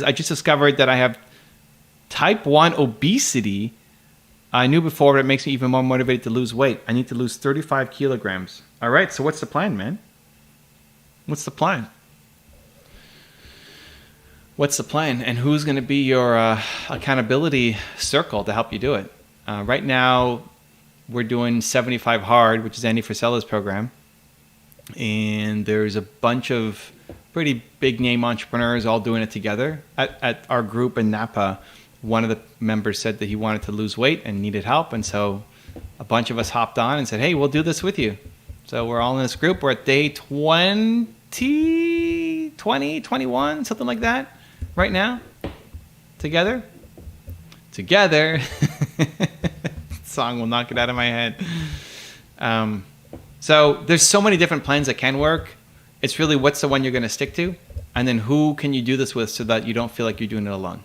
I just discovered that I have type 1 obesity. I knew before, but it makes me even more motivated to lose weight. I need to lose 35 kilograms. All right, so what's the plan, man? What's the plan? What's the plan? And who's going to be your accountability circle to help you do it? Right now, we're doing 75 Hard, which is Andy Frisella's program. And there's a bunch of pretty big name entrepreneurs all doing it together. At our group in Napa, one of the members said that he wanted to lose weight and needed help. And so a bunch of us hopped on and said, hey, we'll do this with you. So we're all in this group. We're at day 20, 21, something like that right now. Together. Song will not get out of my head. So there's so many different plans that can work. It's really what's the one you're going to stick to, and then who can you do this with so that you don't feel like you're doing it alone.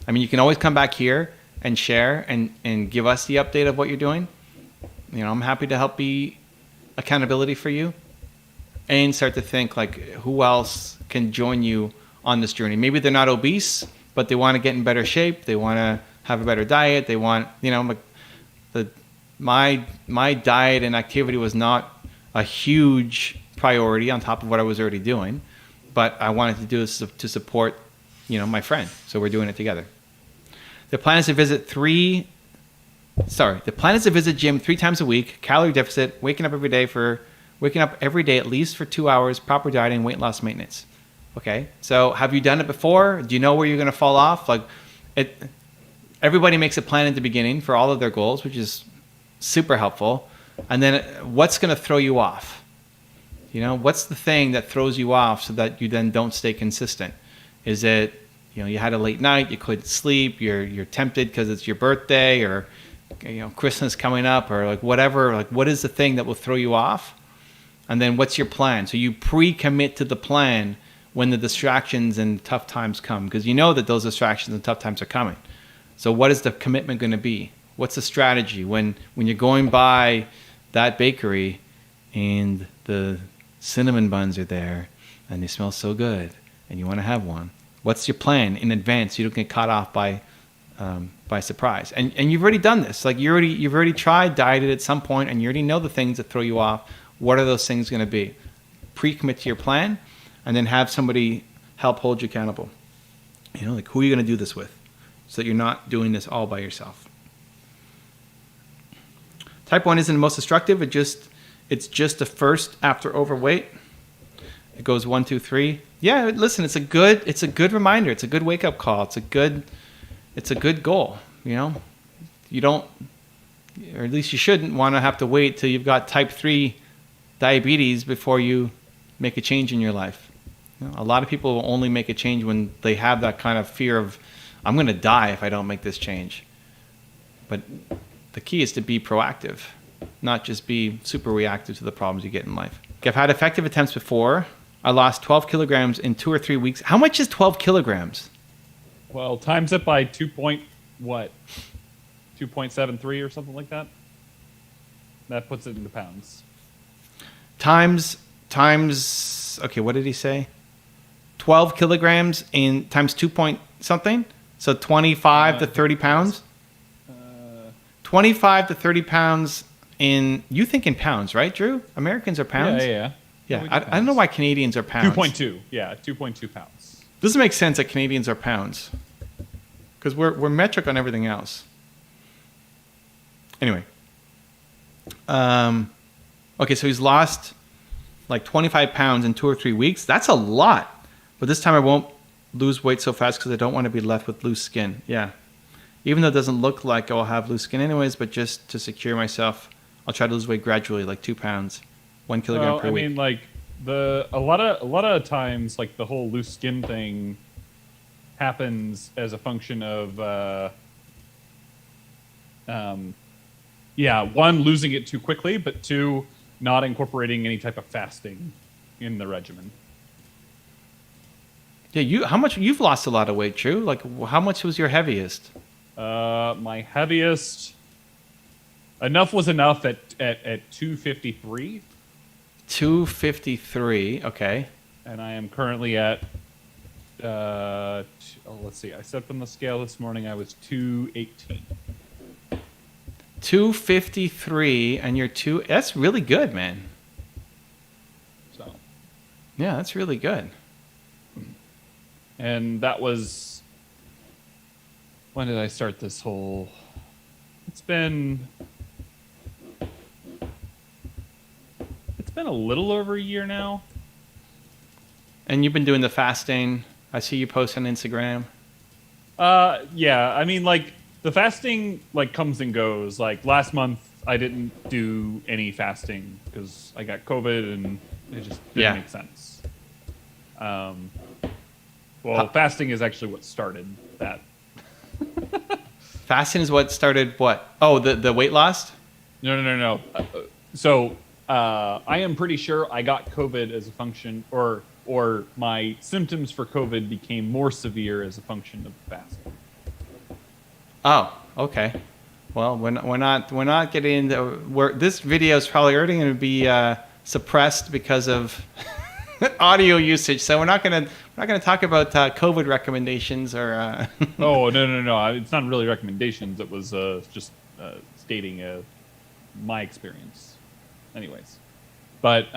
I mean, you can always come back here and share and give us the update of what you're doing. You know, I'm happy to help be accountability for you and start to think like who else can join you on this journey. Maybe they're not obese, but they want to get in better shape. They want to have a better diet. They want, you know, my diet and activity was not a huge priority on top of what I was already doing, but I wanted to do this to support, you know, my friend. So we're doing it together. The plan is to visit gym 3 times a week, calorie deficit, waking up every day at least for 2 hours, proper dieting, weight loss maintenance. Okay. So have you done it before? Do you know where you're going to fall off? Everybody makes a plan at the beginning for all of their goals, which is super helpful. And then what's going to throw you off? You know, what's the thing that throws you off so that you then don't stay consistent? Is it, you know, you had a late night, you couldn't sleep, you're tempted because it's your birthday, or, you know, Christmas coming up, or like whatever, like what is the thing that will throw you off? And then what's your plan? So you pre-commit to the plan when the distractions and tough times come, because you know that those distractions and tough times are coming. So what is the commitment going to be? What's the strategy when you're going by that bakery and the cinnamon buns are there and they smell so good and you want to have one? What's your plan in advance so you don't get caught off by surprise? And you've already done this. Like you've already tried dieted at some point, and you already know the things that throw you off. What are those things going to be? Pre-commit to your plan, and then have somebody help hold you accountable. You know, like who are you going to do this with, so that you're not doing this all by yourself. Type 1 isn't the most destructive. It's just the first after overweight. It goes 1, 2, 3. Yeah, listen, it's a good reminder. It's a good wake up call. It's a good goal. You know, you don't, or at least you shouldn't want to have to wait till you've got type 3 diabetes before you make a change in your life. You know, a lot of people will only make a change when they have that kind of fear of, I'm going to die if I don't make this change. But the key is to be proactive, not just be super reactive to the problems you get in life. I've had effective attempts before. I lost 12 kilograms in 2 or 3 weeks. How much is 12 kilograms? Well, times it by 2.73 or something like that. That puts it into pounds. Times, okay, what did he say? 12 kilograms in times 2 point something? So 25 to 30 pounds? 25 to 30 pounds you think in pounds, right, Drew? Americans are pounds? Yeah. I don't know why Canadians are pounds. 2.2, yeah, 2.2 pounds. Doesn't make sense that Canadians are pounds, because we're metric on everything else. Anyway. Okay, so he's lost like 25 pounds in 2 or 3 weeks. That's a lot. But this time I won't lose weight so fast because I don't want to be left with loose skin. Yeah. Even though it doesn't look like I'll have loose skin anyways, but just to secure myself, I'll try to lose weight gradually, like 2 pounds, 1 kilogram per week. I mean, like a lot of times, like the whole loose skin thing happens as a function of, one, losing it too quickly, but 2, not incorporating any type of fasting in the regimen. Yeah, you've lost a lot of weight, Drew. Like, how much was your heaviest? My heaviest, enough was enough at 253. 253, okay. And I am currently at Let's see. I stepped on the scale this morning. I was 218. 253, and you're two. That's really good, man. So, Yeah, that's really good. and that was, when did I start this whole? It's been a little over a year now. And you've been doing the fasting. I see you post on Instagram. Yeah. I mean, like the fasting like comes and goes. Like last month, I didn't do any fasting because I got COVID and it just didn't make sense. Well, fasting is actually what started that. Fasting is what started what? Oh, the weight loss? No. So I am pretty sure I got COVID as a function, or my symptoms for COVID became more severe as a function of fasting. Oh, okay. Well, we're not getting into this video is probably already going to be suppressed because of audio usage. So we're not gonna talk about COVID recommendations or. Oh no! It's not really recommendations. It was just stating my experience. Anyways, but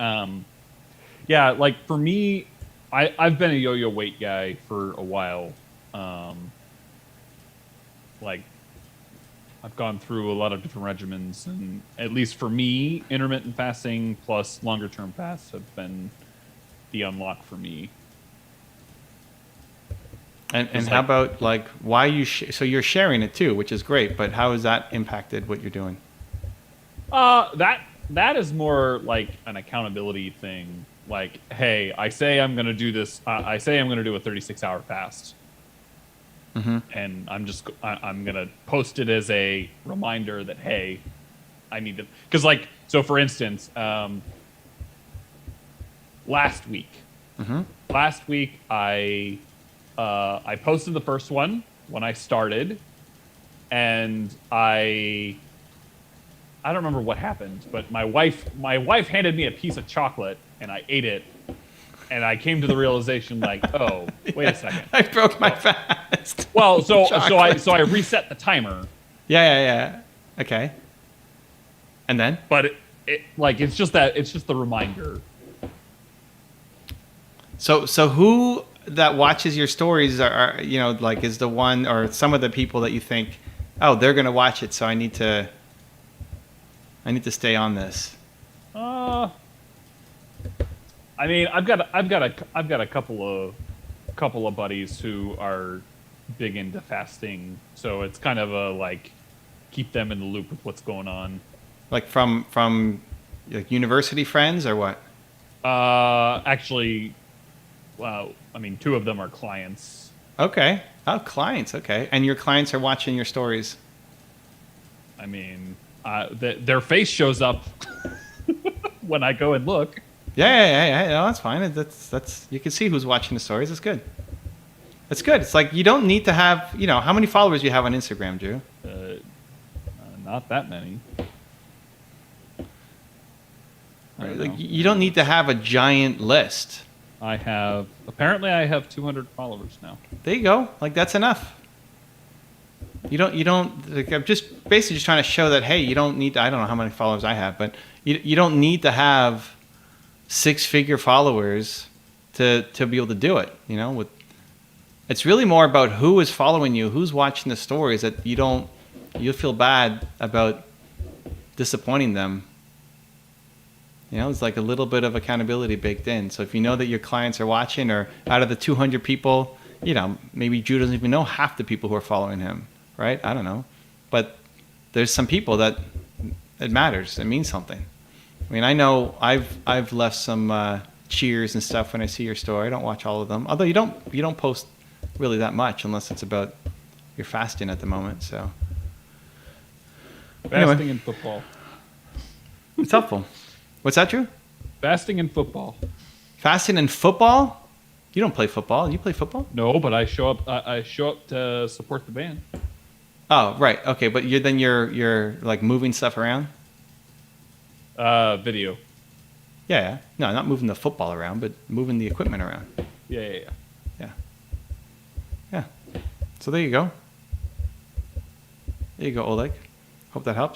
yeah, like for me, I've been a yo-yo weight guy for a while. Like I've gone through a lot of different regimens, and at least for me, intermittent fasting plus longer term fasts have been the unlock for me. And how about like why you so you're sharing it too, which is great. But how has that impacted what you're doing? That is more like an accountability thing. Like, hey, I say I'm going to do this. I say I'm going to do a 36-hour fast. Mm-hmm. And I'm going to post it as a reminder that, hey, I need to, because like, so for instance, last week I posted the first one when I started, and I don't remember what happened, but my wife handed me a piece of chocolate and I ate it, and I came to the realization like, oh, wait a second, I broke my fast. Well, so I reset the timer. Yeah. Okay. And then? But it's just the reminder. So who that watches your stories are like is the one or some of the people that you think, oh, they're gonna watch it, so I need to stay on this. I mean, I've got a couple of buddies who are big into fasting, so it's kind of a like keep them in the loop with what's going on. Like from like university friends or what? Actually, well, I mean, two of them are clients. Okay. Oh, clients. Okay. And your clients are watching your stories. I mean, their face shows up when I go and look. Yeah. No, that's fine. That's you can see who's watching the stories. That's good. That's good. It's like you don't need to have, how many followers you have on Instagram, Drew? Not that many. Like, you don't need to have a giant list. Apparently I have 200 followers now. There you go. Like that's enough. You don't like, I'm just basically just trying to show that, hey, you don't need to, I don't know how many followers I have, but you don't need to have 6-figure followers to be able to do it. It's really more about who is following you, who's watching the stories, that you feel bad about disappointing them. It's like a little bit of accountability baked in. So if you know that your clients are watching, or out of the 200 people, maybe Drew doesn't even know half the people who are following him, right? I don't know. But there's some people that it matters. It means something. I mean, I know I've left some cheers and stuff when I see your story. I don't watch all of them. Although you don't post really that much unless it's about your fasting at the moment. So fasting and football. It's helpful. What's that, Drew? Fasting and football. Fasting and football? You don't play football. You play football? No, but I show up. I show up to support the band. Oh, right. Okay, but you're like moving stuff around. Video. Yeah. No, not moving the football around, but moving the equipment around. Yeah. So there you go. There you go, Oleg. Hope that helps.